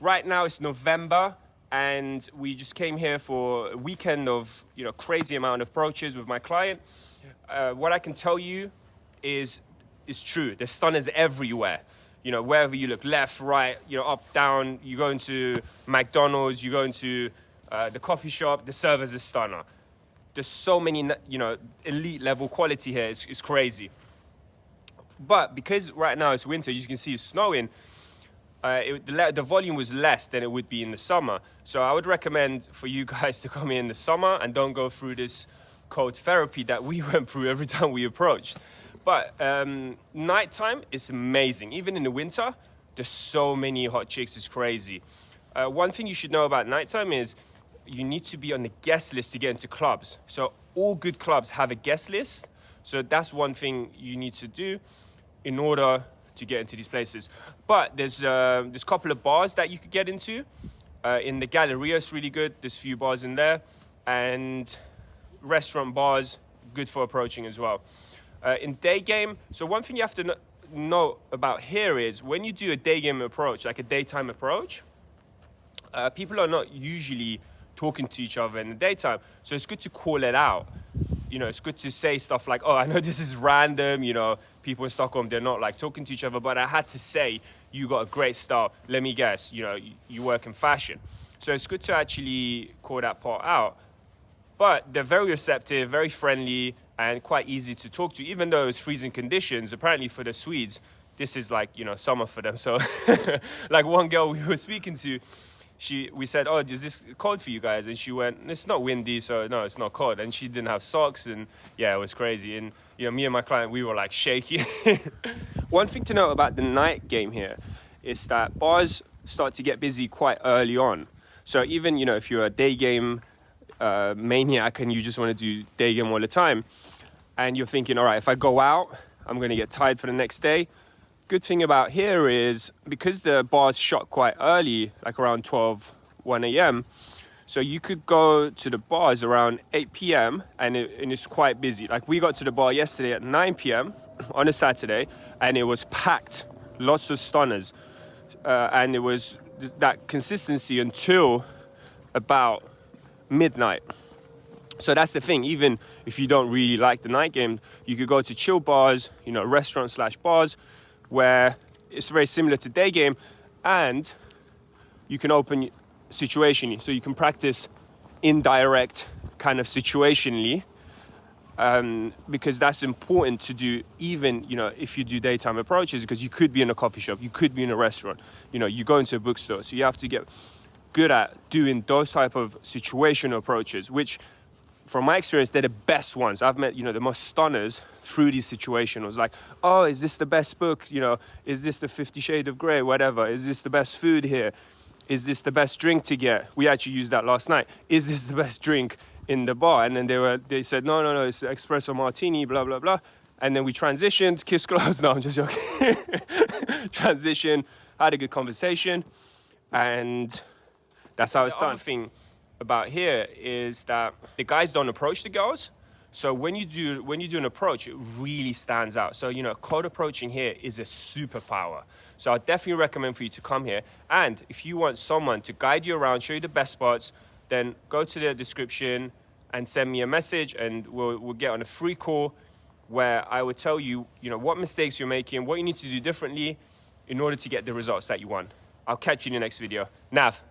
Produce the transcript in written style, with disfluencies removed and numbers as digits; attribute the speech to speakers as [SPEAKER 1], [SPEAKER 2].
[SPEAKER 1] right now it's November, and we just came here for a weekend of, crazy amount of approaches with my client. What I can tell you is true. There's stunners everywhere. Wherever you look, left, right, up, down, you go into McDonald's, you go into the coffee shop, the server's a stunner. There's so many, elite level quality here. It's crazy. But because right now it's winter, you can see it's snowing, the volume was less than it would be in the summer. So I would recommend for you guys to come in the summer and don't go through this cold therapy that we went through every time we approached. But nighttime is amazing. Even in the winter, there's so many hot chicks, it's crazy. One thing you should know about nighttime is you need to be on the guest list to get into clubs. So all good clubs have a guest list. So that's one thing you need to do in order to get into these places. But there's a couple of bars that you could get into. In the Galleria, it's really good. There's a few bars in there. And restaurant bars, good for approaching as well. In day game, so one thing you have to know about here is when you do a day game approach, like a daytime approach, people are not usually talking to each other in the daytime. So it's good to call it out. It's good to say stuff like, oh, I know this is random, people in Stockholm, they're not like talking to each other, but I had to say, you got a great style. Let me guess, you work in fashion. So it's good to actually call that part out. But they're very receptive, very friendly, and quite easy to talk to, even though it's freezing conditions. Apparently for the Swedes, this is like, summer for them. So like one girl we were speaking to, we said, oh, is this cold for you guys? And she went, it's not windy, so no, it's not cold. And she didn't have socks, and yeah, it was crazy. And me and my client, we were like shaky. One thing to note about the night game here is that bars start to get busy quite early on. So even, if you're a day game maniac and you just want to do day game all the time, and you're thinking, all right, if I go out, I'm going to get tired for the next day. Good thing about here is because the bars shut quite early, like around 1 a.m., so you could go to the bars around 8 p.m. and it's quite busy. Like we got to the bar yesterday at 9 p.m. on a Saturday, and it was packed, lots of stunners, and it was that consistency until about midnight. So that's the thing. Even if you don't really like the night game, you could go to chill bars, restaurant/bars, where it's very similar to day game, and you can open situationally. So you can practice indirect kind of situationally, because that's important to do even, if you do daytime approaches, because you could be in a coffee shop, you could be in a restaurant, you go into a bookstore. So you have to get good at doing those type of situational approaches, which from my experience, they're the best ones. I've met, the most stunners through these situationals. Like, oh, is this the best book? Is this the 50 Shades of Grey? Whatever. Is this the best food here? Is this the best drink to get? We actually used that last night. Is this the best drink in the bar? And then they said, no, it's espresso martini, blah, blah, blah. And then we transitioned, kiss close. No, I'm just joking. Transition, had a good conversation, and that's how it's done. The other thing about here is that the guys don't approach the girls. So when you do an approach, it really stands out. So, cold approaching here is a superpower. So I definitely recommend for you to come here. And if you want someone to guide you around, show you the best spots, then go to the description and send me a message, and we'll get on a free call where I will tell you, what mistakes you're making, what you need to do differently in order to get the results that you want. I'll catch you in the next video. Nav.